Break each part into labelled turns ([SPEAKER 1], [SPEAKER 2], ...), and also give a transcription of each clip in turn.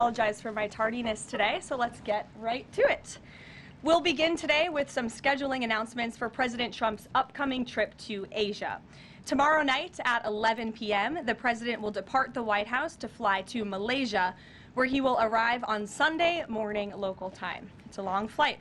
[SPEAKER 1] Apologize for my tardiness today, so let's get right to it. We'll begin today with some scheduling announcements for President Trump's upcoming trip to Asia. Tomorrow night at 11 p.m., the president will depart the White House to fly to Malaysia, where he will arrive on Sunday morning local time. It's a long flight.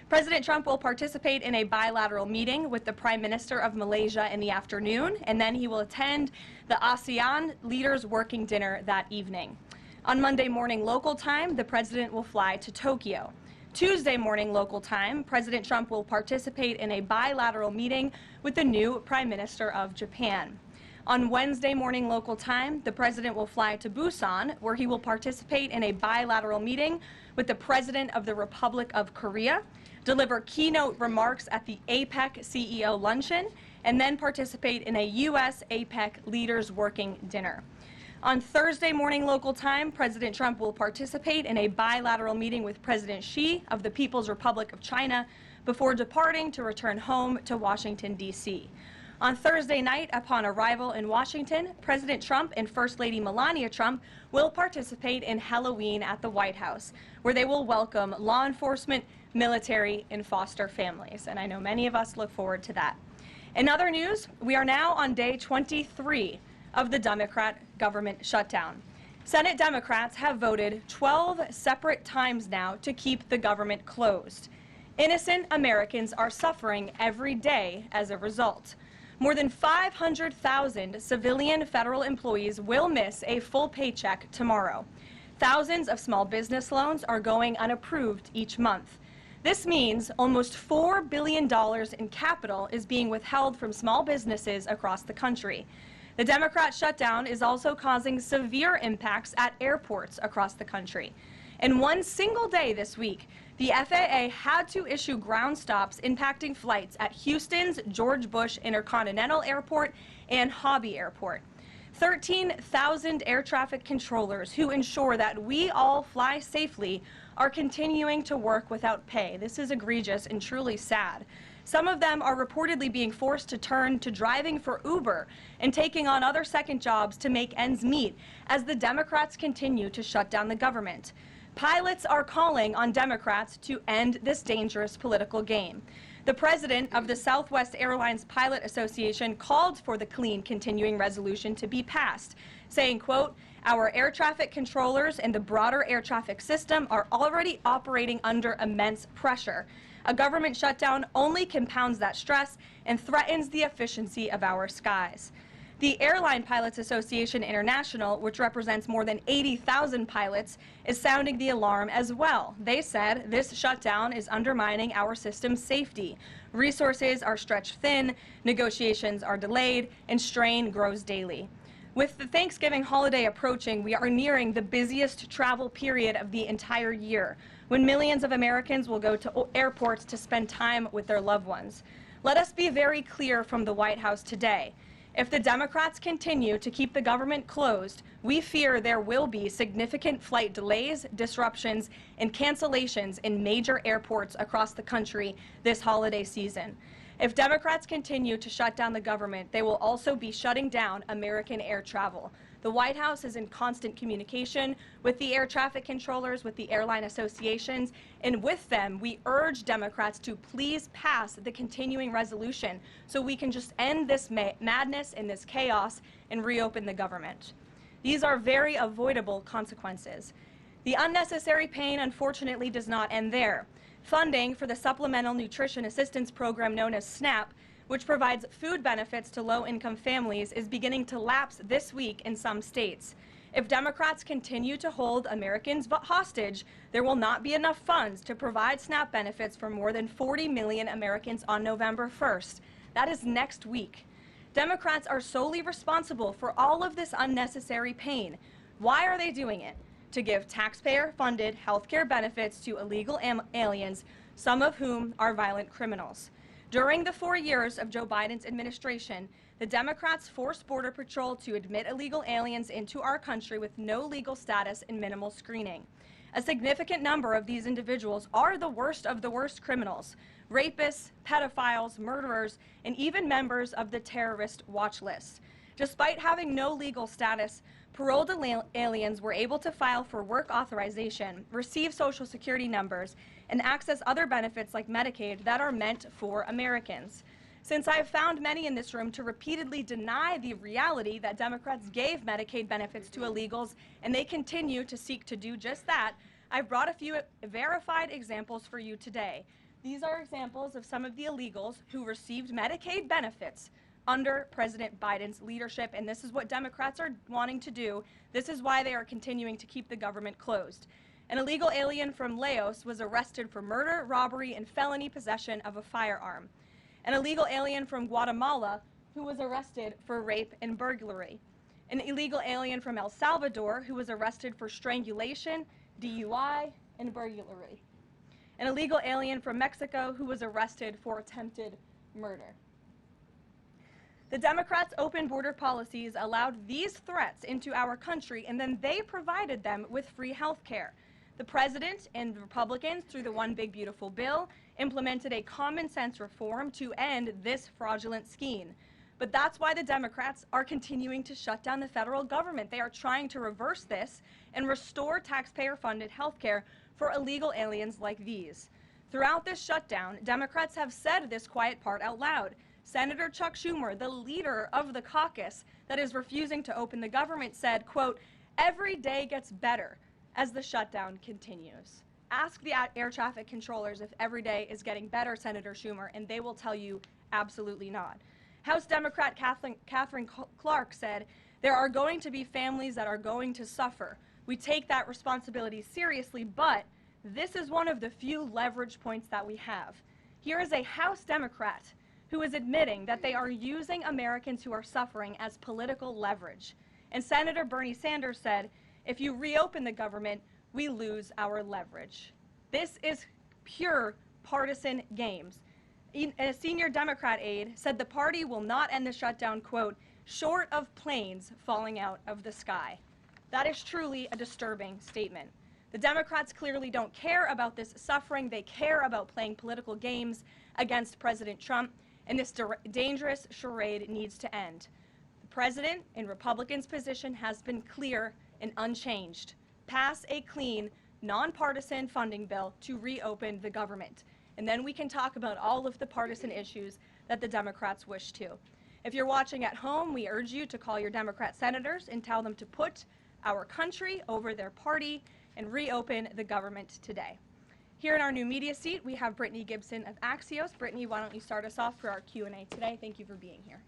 [SPEAKER 1] President Trump will participate in a bilateral meeting with the Prime Minister of Malaysia in the afternoon, and then he will attend the ASEAN Leaders Working Dinner that evening. On Monday morning local time, the president will fly to Tokyo. Tuesday morning local time, President Trump will participate in a bilateral meeting with the new Prime Minister of Japan. On Wednesday morning local time, the president will fly to Busan, where he will participate in a bilateral meeting with the President of the Republic of Korea, deliver keynote remarks at the APEC CEO luncheon, and then participate in a U.S. APEC Leaders Working Dinner. On Thursday morning local time, President Trump will participate in a bilateral meeting with President Xi of the People's Republic of China before departing to return home to Washington, D.C. On Thursday night, upon arrival in Washington, President Trump and First Lady Melania Trump will participate in Halloween at the White House, where they will welcome law enforcement, military, and foster families. And I know many of us look forward to that. In other news, we are now on day 23 of the Democrat government shutdown. Senate Democrats have voted 12 separate times now to keep the government closed. Innocent Americans are suffering every day as a result. More than 500,000 civilian federal employees will miss a full paycheck tomorrow. Thousands of small business loans are going unapproved each month. This means almost $4 billion in capital is being withheld from small businesses across the country. The Democrat shutdown is also causing severe impacts at airports across the country. In one single day this week, the FAA had to issue ground stops impacting flights at Houston's George Bush Intercontinental Airport and Hobby Airport. 13,000 air traffic controllers who ensure that we all fly safely are continuing to work without pay. This is egregious and truly sad. Some of them are reportedly being forced to turn to driving for Uber and taking on other second jobs to make ends meet as the Democrats continue to shut down the government. Pilots are calling on Democrats to end this dangerous political game. The president of the Southwest Airlines Pilot Association called for the clean continuing resolution to be passed, saying, quote, "Our air traffic controllers and the broader air traffic system are already operating under immense pressure. A government shutdown only compounds that stress and threatens the efficiency of our skies." The Airline Pilots Association International, which represents more than 80,000 pilots, is sounding the alarm as well. They said this shutdown is undermining our system's safety. Resources are stretched thin, negotiations are delayed, and strain grows daily. With the Thanksgiving holiday approaching, we are nearing the busiest travel period of the entire year, when millions of Americans will go to airports to spend time with their loved ones. Let us be very clear from the White House today. If the Democrats continue to keep the government closed, we fear there will be significant flight delays, disruptions, and cancellations in major airports across the country this holiday season. If Democrats continue to shut down the government, they will also be shutting down American air travel. The White House is in constant communication with the air traffic controllers, with the airline associations, and with them, we urge Democrats to please pass the continuing resolution so we can just end this madness and this chaos and reopen the government. These are very avoidable consequences. The unnecessary pain, unfortunately, does not end there. Funding for the Supplemental Nutrition Assistance Program known as SNAP, which provides food benefits to low-income families, is beginning to lapse this week in some states. If Democrats continue to hold Americans hostage, there will not be enough funds to provide SNAP benefits for more than 40 million Americans on November 1st. That is next week. Democrats are solely responsible for all of this unnecessary pain. Why are they doing it? To give taxpayer-funded health care benefits to illegal aliens, some of whom are violent criminals. During the 4 years of Joe Biden's administration, the Democrats forced Border Patrol to admit illegal aliens into our country with no legal status and minimal screening. A significant number of these individuals are the worst of the worst criminals: rapists, pedophiles, murderers, and even members of the terrorist watch list. Despite having no legal status, paroled aliens were able to file for work authorization, receive Social Security numbers, and access other benefits like Medicaid that are meant for Americans. Since I have found many in this room to repeatedly deny the reality that Democrats gave Medicaid benefits to illegals and they continue to seek to do just that, I've brought a few verified examples for you today. These are examples of some of the illegals who received Medicaid benefits under President Biden's leadership, and this is what Democrats are wanting to do. This is why they are continuing to keep the government closed. An illegal alien from Laos was arrested for murder, robbery, and felony possession of a firearm. An illegal alien from Guatemala who was arrested for rape and burglary. An illegal alien from El Salvador who was arrested for strangulation, DUI, and burglary. An illegal alien from Mexico who was arrested for attempted murder. The Democrats' open border policies allowed these threats into our country, and then they provided them with free health care. The president and Republicans, through the One Big Beautiful Bill, implemented a common sense reform to end this fraudulent scheme. But that's why the Democrats are continuing to shut down the federal government. They are trying to reverse this and restore taxpayer-funded health care for illegal aliens like these. Throughout this shutdown, Democrats have said this quiet part out loud. Senator Chuck Schumer, the leader of the caucus that is refusing to open the government, said, quote, "Every day gets better as the shutdown continues." Ask the air traffic controllers if every day is getting better, Senator Schumer, and they will tell you absolutely not. House Democrat Catherine Clark said, "There are going to be families that are going to suffer. We take that responsibility seriously, but this is one of the few leverage points that we have." Here is a House Democrat who is admitting that they are using Americans who are suffering as political leverage. And Senator Bernie Sanders said, "If you reopen the government, we lose our leverage." This is pure partisan games. A senior Democrat aide said the party will not end the shutdown, quote, "short of planes falling out of the sky." That is truly a disturbing statement. The Democrats clearly don't care about this suffering. They care about playing political games against President Trump, and this dangerous charade needs to end. The president and Republicans' position has been clear and unchanged. Pass a clean, nonpartisan funding bill to reopen the government. And then we can talk about all of the partisan issues that the Democrats wish to. If you're watching at home, we urge you to call your Democrat senators and tell them to put our country over their party and reopen the government today. Here in our new media seat, we have Brittany Gibson of Axios. Brittany, why don't you start us off for our Q&A today? Thank you for being here.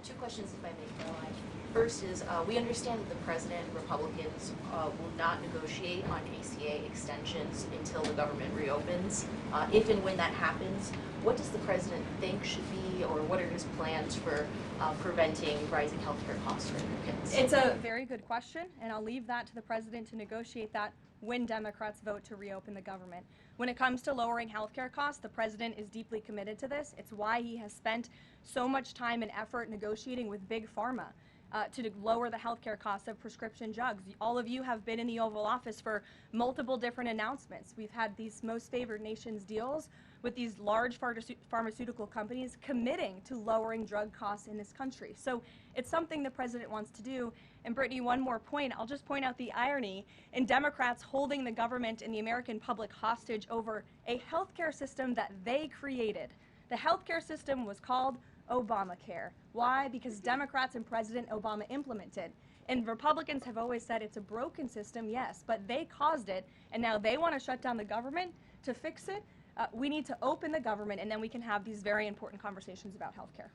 [SPEAKER 2] Two questions, if I may, Caroline. First is, we understand that the president and Republicans will not negotiate on ACA extensions until the government reopens. If and when that happens, what does the president think should be, or what are his plans for preventing rising healthcare costs for Americans?
[SPEAKER 1] It's a very good question, and I'll leave that to the president to negotiate that when Democrats vote to reopen the government. When it comes to lowering healthcare costs, the president is deeply committed to this. It's why he has spent so much time and effort negotiating with Big Pharma to lower the healthcare costs of prescription drugs. All of you have been in the Oval Office for multiple different announcements. We've had these most favored nations deals with these large pharmaceutical companies committing to lowering drug costs in this country. So it's something the president wants to do. And Brittany, one more point. I'll just point out the irony in Democrats holding the government and the American public hostage over a healthcare system that they created. The healthcare system was called Obamacare. Why? Because Democrats and President Obama implemented. And Republicans have always said it's a broken system, yes, but they caused it, and now they want to shut down the government to fix it. We need to open the government, and then we can have these very important conversations about healthcare.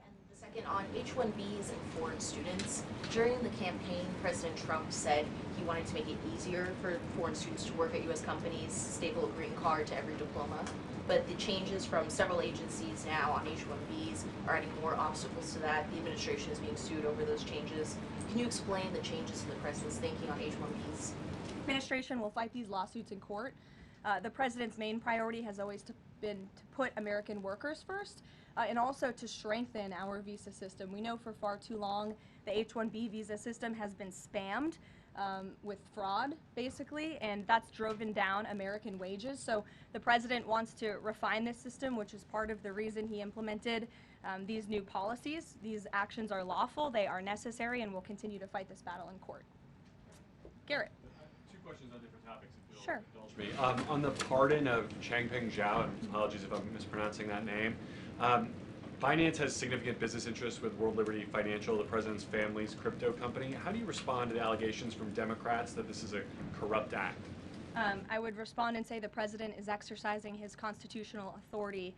[SPEAKER 2] And the second, on H-1Bs and foreign students, during the campaign, President Trump said he wanted to make it easier for foreign students to work at U.S. companies, staple a green card to every diploma. But the changes from several agencies now on H-1Bs are adding more obstacles to that. The administration is being sued over those changes. Can you explain the changes in the president's thinking on H-1Bs?
[SPEAKER 1] The administration will fight these lawsuits in court. The president's main priority has always been to put American workers first and also to strengthen our visa system. We know for far too long the H-1B visa system has been spammed with fraud, basically, and that's driven down American wages. So the president wants to refine this system, which is part of the reason he implemented these new policies. These actions are lawful, they are necessary, and we'll continue to fight this battle in court. Garrett.
[SPEAKER 3] Two questions on different topics, if you'll
[SPEAKER 1] Sure.
[SPEAKER 3] indulge me. On the pardon of Changpeng Zhao, and apologies if I'm mispronouncing that name, Binance has significant business interests with World Liberty Financial, the president's family's crypto company. How do you respond to the allegations from Democrats that this is a corrupt act?
[SPEAKER 1] I would respond and say the president is exercising his constitutional authority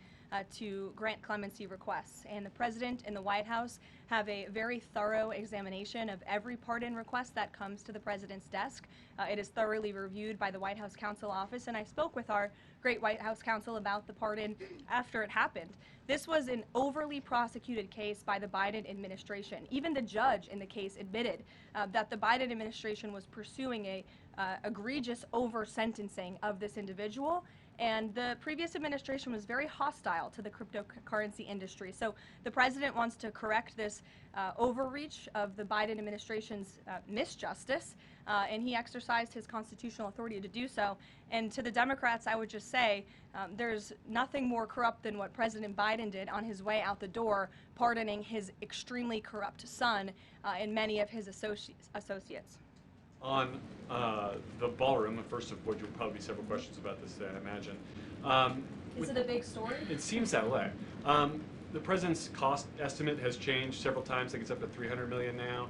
[SPEAKER 1] to grant clemency requests. And the president and the White House have a very thorough examination of every pardon request that comes to the president's desk. It is thoroughly reviewed by the White House Counsel Office, and I spoke with our great White House counsel about the pardon after it happened. This was an overly prosecuted case by the Biden administration. Even the judge in the case admitted that the Biden administration was pursuing a egregious over-sentencing of this individual, and the previous administration was very hostile to the cryptocurrency industry. So the president wants to correct this overreach of the Biden administration's misjustice, and he exercised his constitutional authority to do so. And to the Democrats, I would just say there's nothing more corrupt than what President Biden did on his way out the door, pardoning his extremely corrupt son and many of his associates.
[SPEAKER 3] On the Ballroom, the first of which will probably be several questions about this today, I imagine.
[SPEAKER 1] Is it a big story?
[SPEAKER 3] It seems that way. The president's cost estimate has changed several times. I think it's up to $300 million now.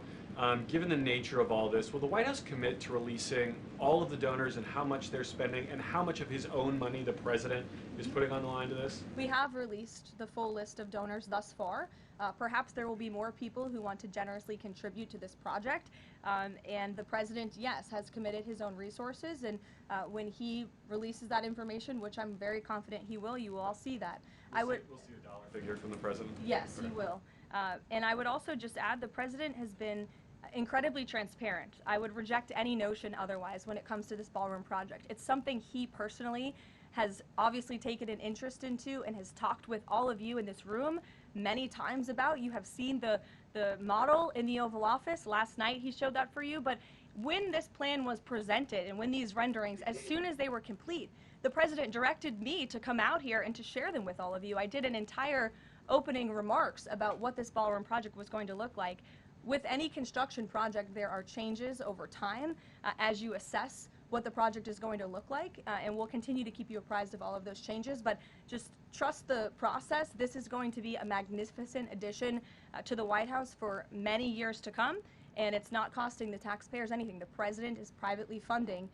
[SPEAKER 3] Given the nature of all this, will the White House commit to releasing all of the donors and how much they're spending and how much of his own money the president is putting on the line to this?
[SPEAKER 1] We have released the full list of donors thus far. Perhaps there will be more people who want to generously contribute to this project. And the president, yes, has committed his own resources. And when he releases that information, which I'm very confident he will, you will all see that.
[SPEAKER 3] We'll see a dollar figure from the president?
[SPEAKER 1] Yes, he will. And I would also just add the president has been incredibly transparent. I would reject any notion otherwise when it comes to this Ballroom project. It's something he personally has obviously taken an interest into and has talked with all of you in this room many times about. You have seen the model in the Oval Office. Last night he showed that for you. But when this plan was presented and when these renderings, as soon as they were complete, the president directed me to come out here and to share them with all of you. I did an entire opening remarks about what this Ballroom project was going to look like. With any construction project, there are changes over time as you assess what the project is going to look like, and we'll continue to keep you apprised of all of those changes, but just trust the process. This is going to be a magnificent addition to the White House for many years to come, and it's not costing the taxpayers anything. The president is privately funding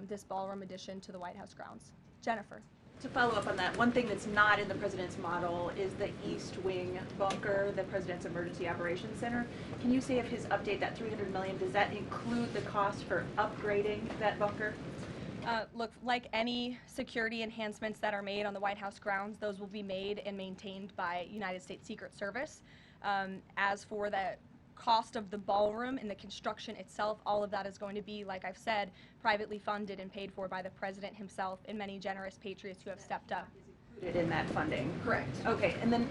[SPEAKER 1] this Ballroom addition to the White House grounds. Jennifer.
[SPEAKER 4] To follow up on that, one thing that's not in the president's model is the East Wing bunker, the president's emergency operations center. Can you say if his update, that $300 million, does that include the cost for upgrading that bunker?
[SPEAKER 1] Look, like any security enhancements that are made on the White House grounds, those will be made and maintained by United States Secret Service. As for the cost of the Ballroom and the construction itself, all of that is going to be, like I've said, privately funded and paid for by the president himself and many generous patriots who have stepped up.
[SPEAKER 4] Is included in that funding?
[SPEAKER 1] Correct.
[SPEAKER 4] Okay, and then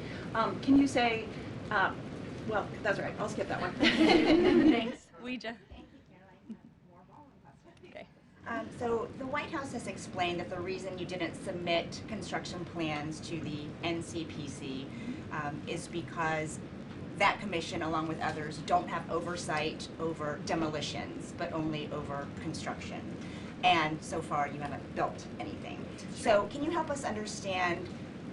[SPEAKER 4] can you say, well, that's all right, I'll skip that one.
[SPEAKER 1] Thanks. We just. Okay.
[SPEAKER 5] So the White House has explained that the reason you didn't submit construction plans to the NCPC is because that commission, along with others, don't have oversight over demolitions, but only over construction. And so far, you haven't built anything. So can you help us understand,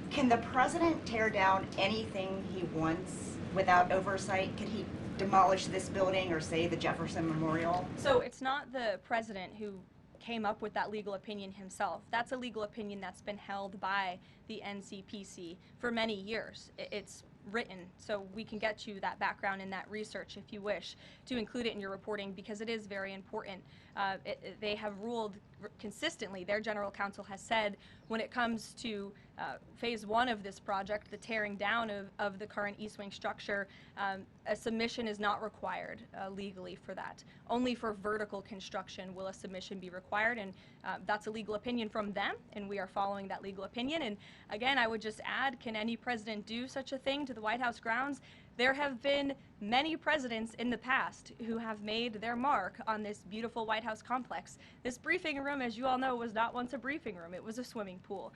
[SPEAKER 5] can the president tear down anything he wants without oversight? Can he demolish this building or, say, the Jefferson Memorial?
[SPEAKER 1] So it's not the president who came up with that legal opinion himself. That's a legal opinion that's been held by the NCPC for many years. It's written, so we can get you that background and that research if you wish to include it in your reporting, because it is very important. They have ruled consistently, their general counsel has said, when it comes to phase one of this project, the tearing down of the current East Wing structure, a submission is not required legally for that. Only for vertical construction will a submission be required, and that's a legal opinion from them, and we are following that legal opinion. And again, I would just add, can any president do such a thing to the White House grounds? There have been many presidents in the past who have made their mark on this beautiful White House complex. This briefing room, as you all know, was not once a briefing room. It was a swimming pool.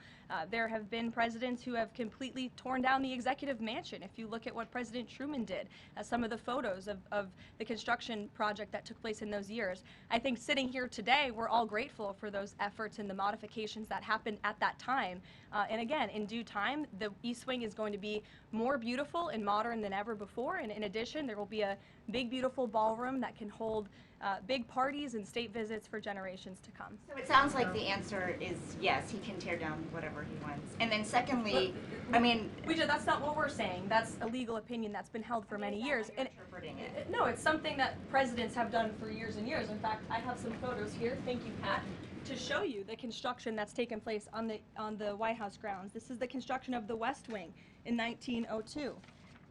[SPEAKER 1] There have been presidents who have completely torn down the executive mansion. If you look at what President Truman did, some of the photos of the construction project that took place in those years, I think sitting here today, we're all grateful for those efforts and the modifications that happened at that time. And again, in due time, the East Wing is going to be more beautiful and modern than ever before. And in addition, there will be a big, beautiful ballroom that can hold big parties and state visits for generations to come.
[SPEAKER 5] So it sounds like the answer is yes, he can tear down whatever he wants. And then secondly,
[SPEAKER 1] that's not what we're saying. That's a legal opinion that's been held for many years.
[SPEAKER 5] And interpreting it.
[SPEAKER 1] No, it's something that presidents have done for years and years. In fact, I have some photos here. Thank you, Pat, to show you the construction that's taken place on the White House grounds. This is the construction of the West Wing in 1902.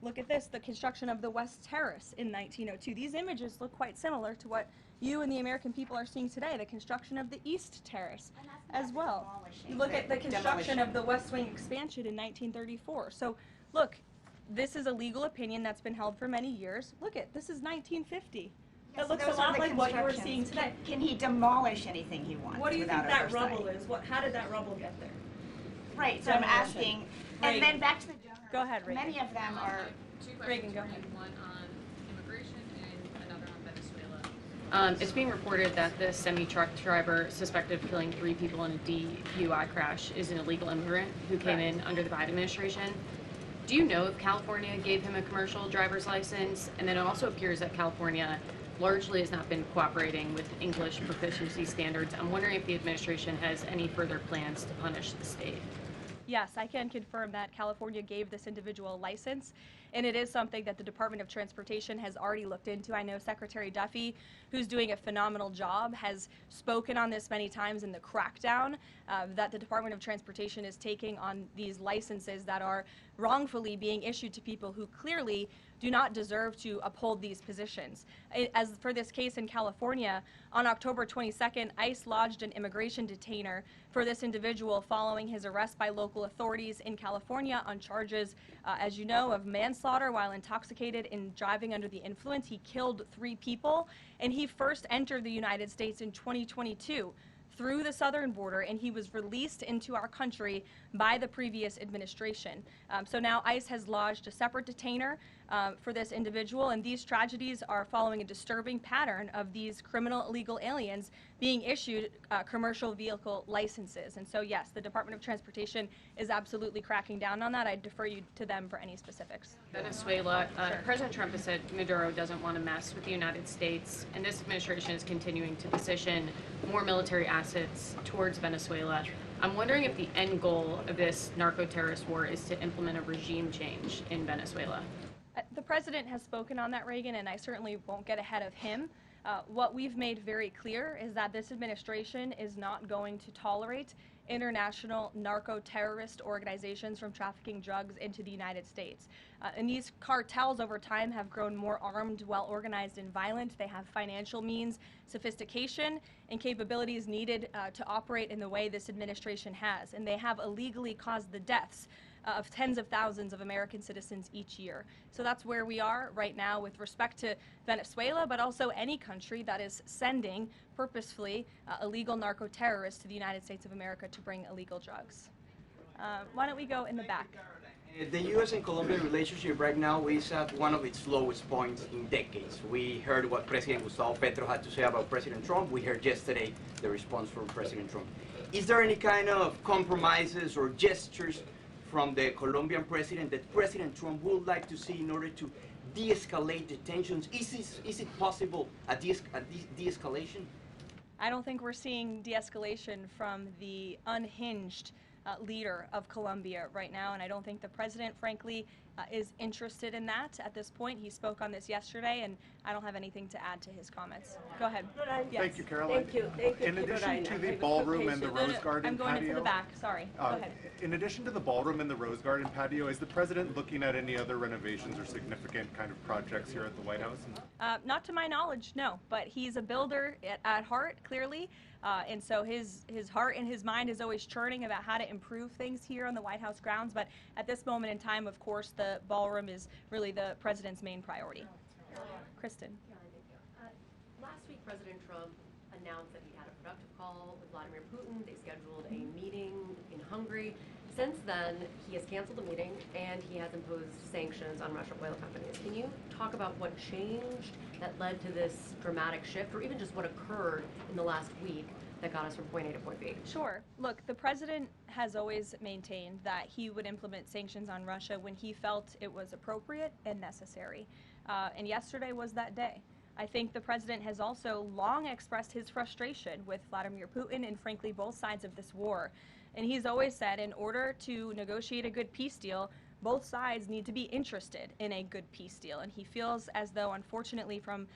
[SPEAKER 1] Look at this, the construction of the West Terrace in 1902. These images look quite similar to what you and the American people are seeing today, the construction of the East Terrace as well. Look at the construction of the West Wing expansion in 1934. So look, this is a legal opinion that's been held for many years. Look at, this is 1950. That looks a lot like what you were seeing today.
[SPEAKER 5] Can he demolish anything he wants?
[SPEAKER 1] What do you think
[SPEAKER 5] without
[SPEAKER 1] that rubble is? How did that rubble get there?
[SPEAKER 5] Right, so I'm asking, and then back to the donors.
[SPEAKER 1] Go ahead, Reagan.
[SPEAKER 5] Many of them are.
[SPEAKER 6] Two
[SPEAKER 1] Reagan,
[SPEAKER 6] questions
[SPEAKER 1] go
[SPEAKER 6] for you,
[SPEAKER 1] ahead.
[SPEAKER 6] one on immigration and another on Venezuela. It's being reported that the semi-truck driver suspected of killing 3 people in a DUI crash is an illegal immigrant who came in under the Biden administration. Do you know if California gave him a commercial driver's license? And then it also appears that California largely has not been cooperating with English proficiency standards. I'm wondering if the administration has any further plans to punish the state.
[SPEAKER 1] Yes, I can confirm that California gave this individual a license, and it is something that the Department of Transportation has already looked into. I know Secretary Duffy, who's doing a phenomenal job, has spoken on this many times in the crackdown that the Department of Transportation is taking on these licenses that are wrongfully being issued to people who clearly do not deserve to uphold these positions. As for this case in California, on October 22nd, ICE lodged an immigration detainer for this individual following his arrest by local authorities in California on charges, as you know, of manslaughter while intoxicated and driving under the influence. He killed 3 people, and he first entered the United States in 2022 through the southern border, and he was released into our country by the previous administration. So now ICE has lodged a separate detainer for this individual, and these tragedies are following a disturbing pattern of these criminal illegal aliens being issued commercial vehicle licenses. And so yes, the Department of Transportation is absolutely cracking down on that. I defer you to them for any specifics.
[SPEAKER 6] Venezuela, President Trump has said Maduro doesn't want to mess with the United States, and this administration is continuing to position more military assets towards Venezuela. I'm wondering if the end goal of this narco-terrorist war is to implement a regime change in Venezuela.
[SPEAKER 1] The president has spoken on that, Reagan, and I certainly won't get ahead of him. What we've made very clear is that this administration is not going to tolerate international narco-terrorist organizations from trafficking drugs into the United States. And these cartels over time have grown more armed, well-organized, and violent. They have financial means, sophistication, and capabilities needed to operate in the way this administration has. And they have illegally caused the deaths of tens of thousands of American citizens each year. So that's where we are right now with respect to Venezuela, but also any country that is sending purposefully illegal narco-terrorists to the United States of America to bring illegal drugs. Why don't we go in the back?
[SPEAKER 7] The U.S. and Colombia relationship right now is at one of its lowest points in decades. We heard what President Gustavo Petro had to say about President Trump. We heard yesterday the response from President Trump. Is there any kind of compromises or gestures from the Colombian president that President Trump would like to see in order to de-escalate the tensions? Is it possible a de-escalation?
[SPEAKER 1] I don't think we're seeing de-escalation from the unhinged leader of Colombia right now, and I don't think the president, frankly, is interested in that at this point. He spoke on this yesterday, and I don't have anything to add to his comments. Go ahead. Yes.
[SPEAKER 8] Thank you, Caroline.
[SPEAKER 9] Thank you,
[SPEAKER 8] In addition to the ballroom and the rose garden
[SPEAKER 1] I'm going
[SPEAKER 8] patio,
[SPEAKER 1] into the back, sorry. Go ahead.
[SPEAKER 8] in addition to the ballroom and the rose garden patio, is the president looking at any other renovations or significant kind of projects here at the White House?
[SPEAKER 1] Not to my knowledge, no, but he's a builder at heart, clearly. And so his heart and his mind is always churning about how to improve things here on the White House grounds. But at this moment in time, of course, the ballroom is really the president's main priority. Kristen.
[SPEAKER 9] Last week, President Trump announced that he had a productive call with Vladimir Putin. They scheduled a meeting in Hungary. Since then, he has canceled the meeting and he has imposed sanctions on Russian oil companies. Can you talk about what changed that led to this dramatic shift, or even just what occurred in the last week that got us from point A to point B?
[SPEAKER 1] Sure. Look, the president has always maintained that he would implement sanctions on Russia when he felt it was appropriate and necessary. And yesterday was that day. I think the president has also long expressed his frustration with Vladimir Putin and frankly both sides of this war. And he's always said in order to negotiate a good peace deal, both sides need to be interested in a good peace deal. And he feels as though, unfortunately, from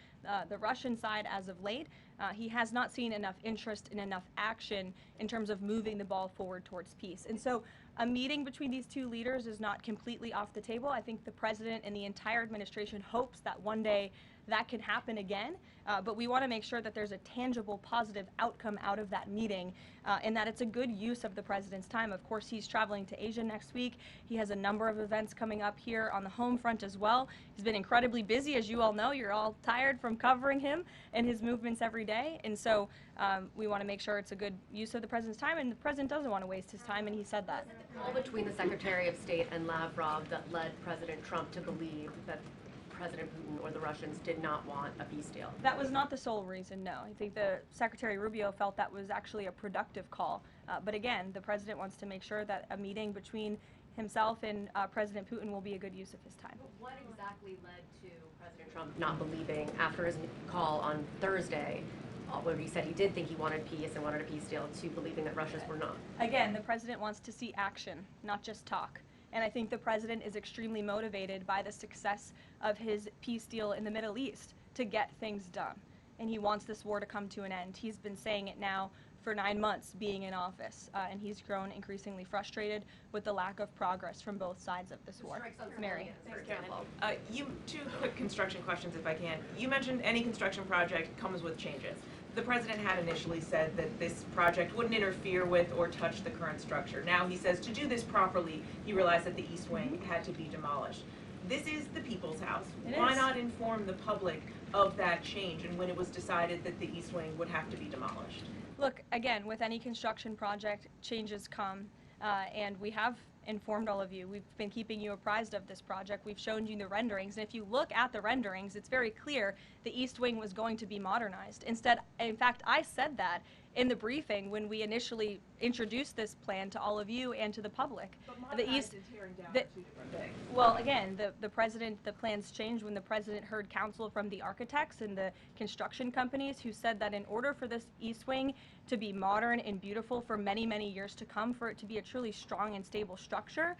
[SPEAKER 1] the Russian side as of late, he has not seen enough interest and enough action in terms of moving the ball forward towards peace. And so a meeting between these two leaders is not completely off the table. I think the president and the entire administration hopes that one day that can happen again, but we want to make sure that there's a tangible, positive outcome out of that meeting, and that it's a good use of the president's time. Of course, he's traveling to Asia next week. He has a number of events coming up here on the home front as well. He's been incredibly busy, as you all know. You're all tired from covering him and his movements every day, and so we want to make sure it's a good use of the president's time, and the president doesn't want to waste his time, and he said that.
[SPEAKER 9] All between the Secretary of State and Lavrov that led President Trump to believe that President Putin or the Russians did not want a peace deal?
[SPEAKER 1] That was not the sole reason, no. I think the Secretary Rubio felt that was actually a productive call. But again, the president wants to make sure that a meeting between himself and President Putin will be a good use of his time.
[SPEAKER 9] But what exactly led to President Trump not believing, after his call on Thursday, where he said he did think he wanted peace and wanted a peace deal, to believing that Russians were not?
[SPEAKER 1] Again, the president wants to see action, not just talk. And I think the president is extremely motivated by the success of his peace deal in the Middle East to get things done. And he wants this war to come to an end. He's been saying it now for 9 months being in office, and he's grown increasingly frustrated with the lack of progress from both sides of this war. Mary.
[SPEAKER 9] For example.
[SPEAKER 10] Two quick construction questions, if I can. You mentioned any construction project comes with changes. The president had initially said that this project wouldn't interfere with or touch the current structure. Now he says to do this properly, he realized that the East Wing had to be demolished. This is the people's house. Why not inform the public of that change and when it was decided that the East Wing would have to be demolished?
[SPEAKER 1] Look, again, with any construction project, changes come, and we have informed all of you. We've been keeping you apprised of this project. We've shown you the renderings, and if you look at the renderings, it's very clear the East Wing was going to be modernized. Instead, in fact, I said that in the briefing when we initially introduced this plan to all of you and to the public.
[SPEAKER 4] But modernized and tearing down are two different things.
[SPEAKER 1] Well, again, the plans changed when the president heard counsel from the architects and the construction companies who said that in order for this East Wing to be modern and beautiful for many, many years to come, for it to be a truly strong and stable structure,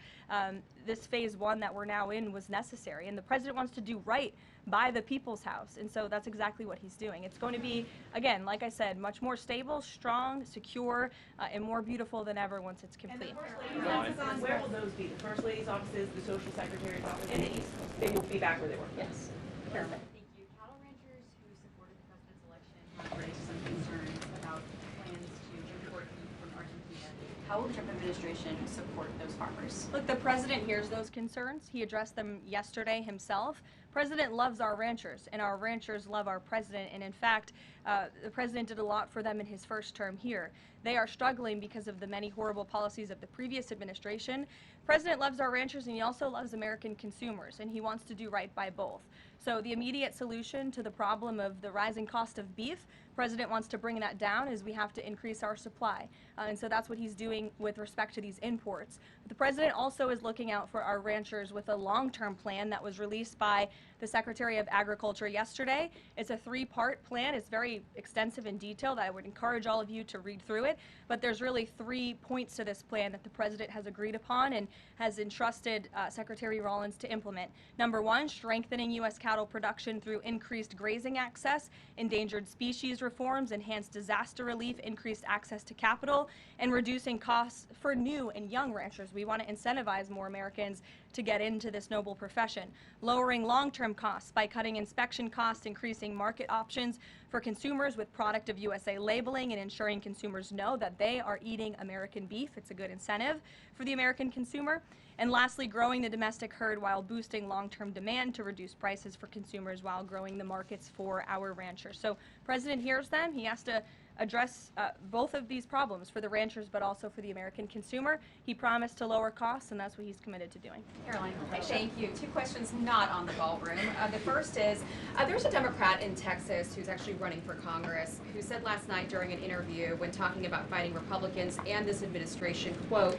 [SPEAKER 1] this phase one that we're now in was necessary. And the president wants to do right by the people's house. And so that's exactly what he's doing. It's going to be, again, like I said, much more stable, strong, secure, and more beautiful than ever once it's complete.
[SPEAKER 10] And the First Lady's offices, where will those be? The First Lady's offices, the Social Secretary's office, and the East? They will be back where they were?
[SPEAKER 1] Yes. Perfect.
[SPEAKER 11] Thank you. Cattle ranchers who supported the president's election have raised some concerns about plans to import beef from Argentina. How will the Trump administration support those farmers?
[SPEAKER 1] Look, the president hears those concerns. He addressed them yesterday himself. President loves our ranchers, and our ranchers love our president. And in fact, the president did a lot for them in his first term here. They are struggling because of the many horrible policies of the previous administration. The president loves our ranchers, and he also loves American consumers, and he wants to do right by both. So the immediate solution to the problem of the rising cost of beef, the president wants to bring that down as we have to increase our supply. And so that's what he's doing with respect to these imports. But the president also is looking out for our ranchers with a long-term plan that was released by the Secretary of Agriculture yesterday. It's a 3-part plan. It's very extensive and detailed. I would encourage all of you to read through it. But there's really 3 points to this plan that the president has agreed upon and has entrusted Secretary Rollins to implement. Number 1, strengthening U.S. cattle production through increased grazing access, endangered species reforms, enhanced disaster relief, increased access to capital, and reducing costs for new and young ranchers. We want to incentivize more Americans to get into this noble profession, lowering long-term costs by cutting inspection costs, increasing market options for consumers with product of USA labeling, and ensuring consumers know that they are eating American beef. It's a good incentive for the American consumer. And lastly, growing the domestic herd while boosting long-term demand to reduce prices for consumers while growing the markets for our ranchers. So President hears them. He has to address both of these problems for the ranchers but also for the American consumer. He promised to lower costs, and that's what he's committed to doing.
[SPEAKER 12] Karoline, thank you. Two questions not on the ballroom. The first is, there's a Democrat in Texas who's actually running for Congress who said last night during an interview when talking about fighting Republicans and this administration, quote,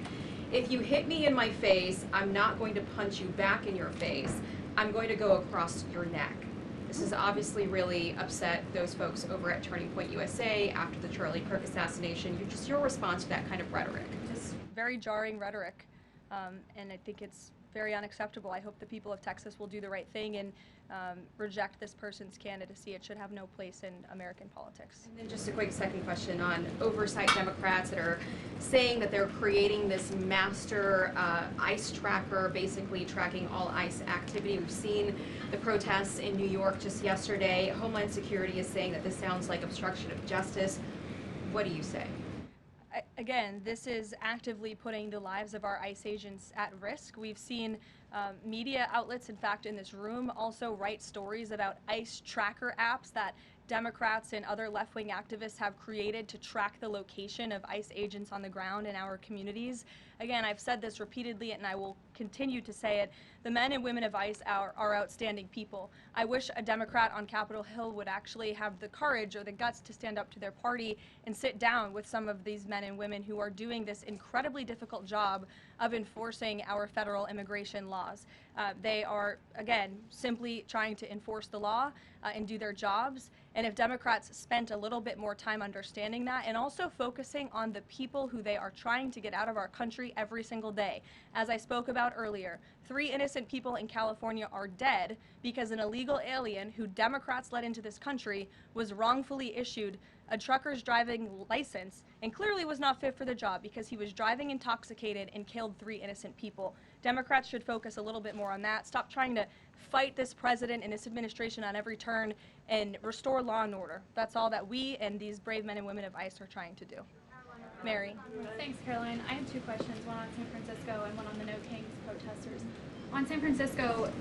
[SPEAKER 12] "If you hit me in my face, I'm not going to punch you back in your face. I'm going to go across your neck." This has obviously really upset those folks over at Turning Point USA after the Charlie Kirk assassination. Just your response to that kind of rhetoric.
[SPEAKER 1] Just very jarring rhetoric, and I think it's very unacceptable. I hope the people of Texas will do the right thing and reject this person's candidacy. It should have no place in American politics.
[SPEAKER 12] And then just a quick second question on oversight Democrats that are saying that they're creating this master ICE tracker, basically tracking all ICE activity. We've seen the protests in New York just yesterday. Homeland Security is saying that this sounds like obstruction of justice. What do you say?
[SPEAKER 1] Again, this is actively putting the lives of our ICE agents at risk. We've seen media outlets, in fact, in this room, also write stories about ICE tracker apps that Democrats and other left-wing activists have created to track the location of ICE agents on the ground in our communities. Again, I've said this repeatedly and I will continue to say it. The men and women of ICE are outstanding people. I wish a Democrat on Capitol Hill would actually have the courage or the guts to stand up to their party and sit down with some of these men and women who are doing this incredibly difficult job of enforcing our federal immigration laws. They are, again, simply trying to enforce the law and do their jobs. And if Democrats spent a little bit more time understanding that and also focusing on the people who they are trying to get out of our country every single day. As I spoke about earlier, 3 innocent people in California are dead because an illegal alien who Democrats let into this country was wrongfully issued a trucker's driving license and clearly was not fit for the job because he was driving intoxicated and killed 3 innocent people. Democrats should focus a little bit more on that. Stop trying to fight this president and this administration on every turn and restore law and order. That's all that we and these brave men and women of ICE are trying to do. Mary.
[SPEAKER 11] Thanks, Caroline. I have 2 questions, one on San Francisco and one on the No Kings protesters. On San Francisco,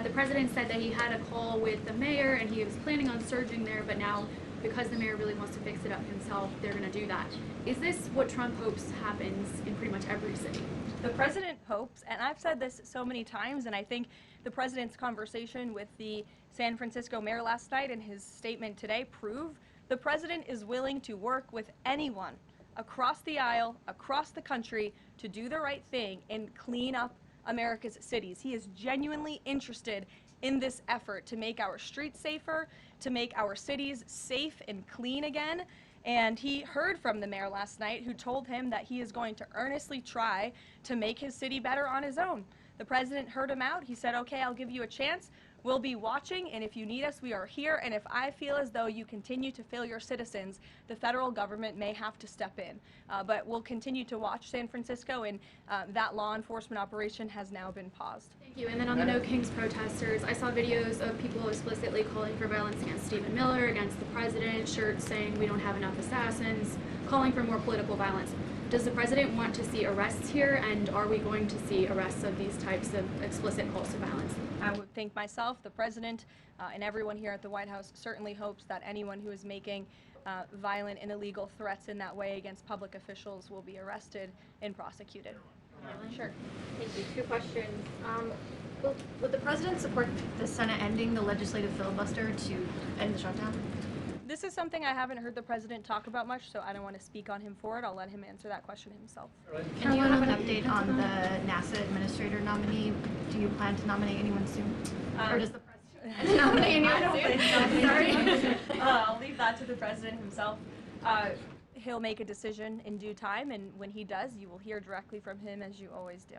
[SPEAKER 11] the president said that he had a call with the mayor and he was planning on surging there, but now because the mayor really wants to fix it up himself, they're going to do that. Is this what Trump hopes happens in pretty much every city?
[SPEAKER 1] The president hopes, and I've said this so many times, and I think the president's conversation with the San Francisco mayor last night and his statement today prove the president is willing to work with anyone across the aisle, across the country, to do the right thing and clean up America's cities. He is genuinely interested in this effort to make our streets safer, to make our cities safe and clean again. And he heard from the mayor last night who told him that he is going to earnestly try to make his city better on his own. The president heard him out. He said, okay, I'll give you a chance. We'll be watching, and if you need us, we are here. And if I feel as though you continue to fail your citizens, the federal government may have to step in. But we'll continue to watch San Francisco, and that law enforcement operation has now been paused.
[SPEAKER 11] Thank you. And then on the No Kings protesters, I saw videos of people explicitly calling for violence against Stephen Miller, against the president, shirts saying we don't have enough assassins, calling for more political violence. Does the president want to see arrests here, and are we going to see arrests of these types of explicit calls to violence?
[SPEAKER 1] I would think myself, the president, and everyone here at the White House certainly hopes that anyone who is making violent and illegal threats in that way against public officials will be arrested and prosecuted. Sure.
[SPEAKER 13] Thank you. 2 questions. Would the president support the Senate ending the legislative filibuster to end the shutdown?
[SPEAKER 1] This is something I haven't heard the president talk about much, so I don't want to speak on him for it. I'll let him answer that question himself.
[SPEAKER 13] Can you have an update on the NASA administrator nominee? Do you plan to nominate anyone soon? Or does the president nominate anyone soon?
[SPEAKER 1] Sorry. I'll leave that to the president himself. He'll make a decision in due time, and when he does, you will hear directly from him as you always do.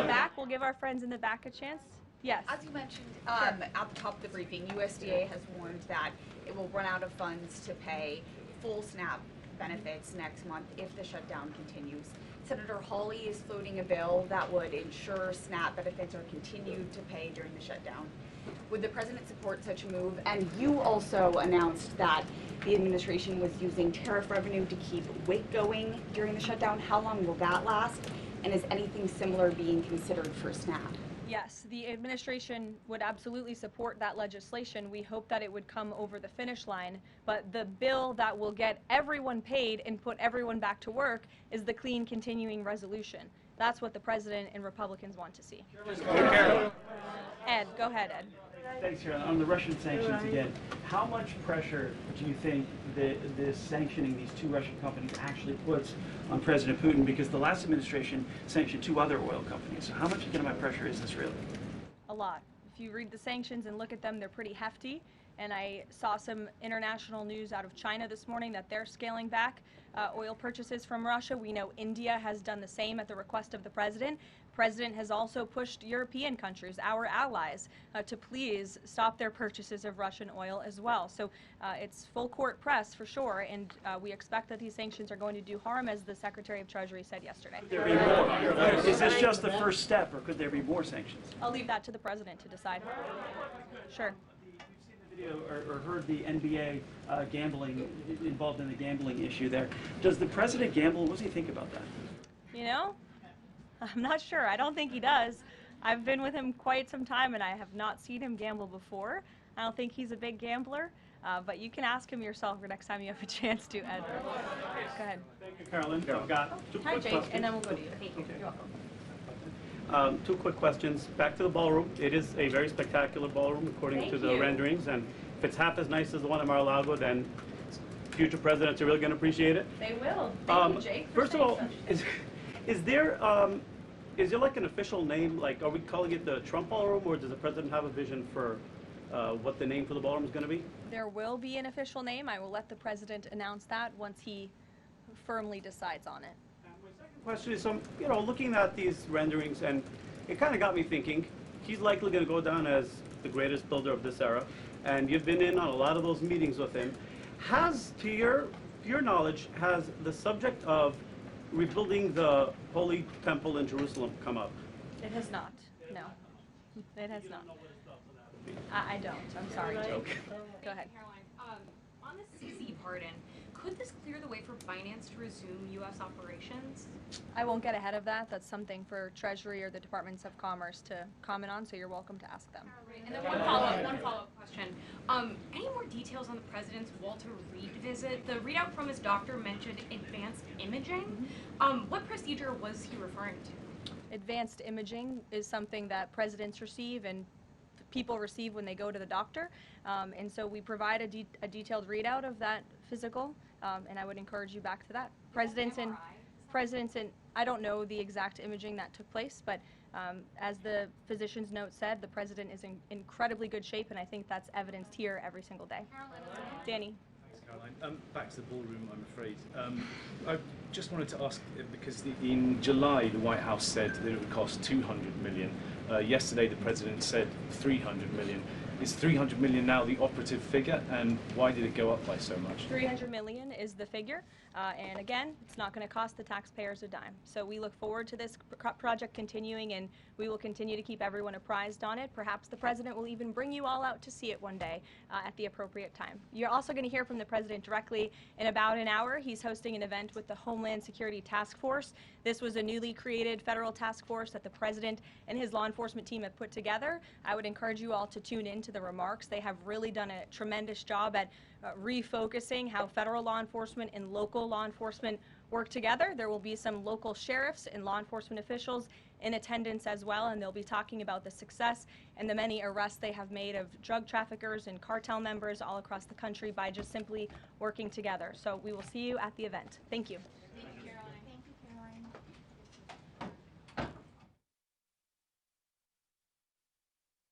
[SPEAKER 1] Back, we'll give our friends in the back a chance. Yes.
[SPEAKER 5] As you mentioned at the top of the briefing, USDA has warned that it will run out of funds to pay full SNAP benefits next month if the shutdown continues. Senator Hawley is floating a bill that would ensure SNAP benefits are continued to pay during the shutdown. Would the president support such a move? And you also announced that the administration was using tariff revenue to keep WIC going during the shutdown. How long will that last? And is anything similar being considered for SNAP?
[SPEAKER 1] Yes, the administration would absolutely support that legislation. We hope that it would come over the finish line, but the bill that will get everyone paid and put everyone back to work is the clean continuing resolution. That's what the president and Republicans want to see. Ed, go ahead, Ed.
[SPEAKER 14] Thanks, Caroline. On the Russian sanctions again, how much pressure do you think this sanctioning these two Russian companies actually puts on President Putin? Because the last administration sanctioned two other oil companies. So how much economic pressure is this really?
[SPEAKER 1] A lot. If you read the sanctions and look at them, they're pretty hefty. And I saw some international news out of China this morning that they're scaling back oil purchases from Russia. We know India has done the same at the request of the president. The president has also pushed European countries, our allies, to please stop their purchases of Russian oil as well. So it's full court press for sure, and we expect that these sanctions are going to do harm, as the Secretary of Treasury said yesterday.
[SPEAKER 14] Could there be more? Is this just the first step, or could there be more sanctions?
[SPEAKER 1] I'll leave that to the president to decide. Sure.
[SPEAKER 14] Or heard the NBA gambling, involved in the gambling issue there. Does the president gamble? What does he think about that?
[SPEAKER 1] You know, I'm not sure. I don't think he does. I've been with him quite some time, and I have not seen him gamble before. I don't think he's a big gambler, but you can ask him yourself the next time you have a chance to, Ed. Go ahead.
[SPEAKER 14] Thank you, Caroline. I've got two
[SPEAKER 1] Hi,
[SPEAKER 14] quick
[SPEAKER 1] Jake,
[SPEAKER 14] questions.
[SPEAKER 1] and then we'll go to you. Thank you.
[SPEAKER 14] Okay.
[SPEAKER 1] You're welcome.
[SPEAKER 15] Two quick questions. Back to the ballroom. It is a very spectacular ballroom, according
[SPEAKER 1] Thank
[SPEAKER 15] to the
[SPEAKER 1] you.
[SPEAKER 15] renderings. And if it's half as nice as the one at Mar-a-Lago, then future presidents are really going to appreciate it.
[SPEAKER 1] They will. Thank you, Jake.
[SPEAKER 15] First of all, is there like an official name? Like, are we calling it the Trump Ballroom, or does the president have a vision for what the name for the ballroom is going to be?
[SPEAKER 1] There will be an official name. I will let the president announce that once he firmly decides on it.
[SPEAKER 15] Question is, looking at these renderings, and it kind of got me thinking, he's likely going to go down as the greatest builder of this era, and you've been in on a lot of those meetings with him. Has, to your knowledge, has the subject of rebuilding the Holy Temple in Jerusalem come up?
[SPEAKER 1] It has not. No. It has not. I don't. I'm sorry, Jake. Go ahead.
[SPEAKER 16] Caroline, on the CC pardon, could this clear the way for finance to resume U.S. operations?
[SPEAKER 1] I won't get ahead of that. That's something for Treasury or the Departments of Commerce to comment on, so you're welcome to ask them.
[SPEAKER 16] And then one follow-up question. Any more details on the president's Walter Reed visit? The readout from his doctor mentioned advanced imaging. What procedure was he referring to?
[SPEAKER 1] Advanced imaging is something that presidents receive and people receive when they go to the doctor. And so we provide a detailed readout of that physical, and I would encourage you back to that. Presidents and I don't know the exact imaging that took place, but as the physician's note said, the president is in incredibly good shape, and I think that's evidenced here every single day. Danny.
[SPEAKER 17] Thanks, Caroline. Back to the ballroom, I'm afraid. I just wanted to ask, because in July, the White House said that it would cost $200 million. Yesterday, the president said $300 million. Is $300 million now the operative figure, and why did it go up by so much?
[SPEAKER 1] $300 million is the figure, and again, it's not going to cost the taxpayers a dime. So we look forward to this project continuing, and we will continue to keep everyone apprised on it. Perhaps the president will even bring you all out to see it one day at the appropriate time. You're also going to hear from the president directly in about an hour. He's hosting an event with the Homeland Security Task Force. This was a newly created federal task force that the president and his law enforcement team have put together. I would encourage you all to tune in to the remarks. They have really done a tremendous job at refocusing how federal law enforcement and local law enforcement work together. There will be some local sheriffs and law enforcement officials in attendance as well, and they'll be talking about the success and the many arrests they have made of drug traffickers and cartel members all across the country by just simply working together. So we will see you at the event. Thank you.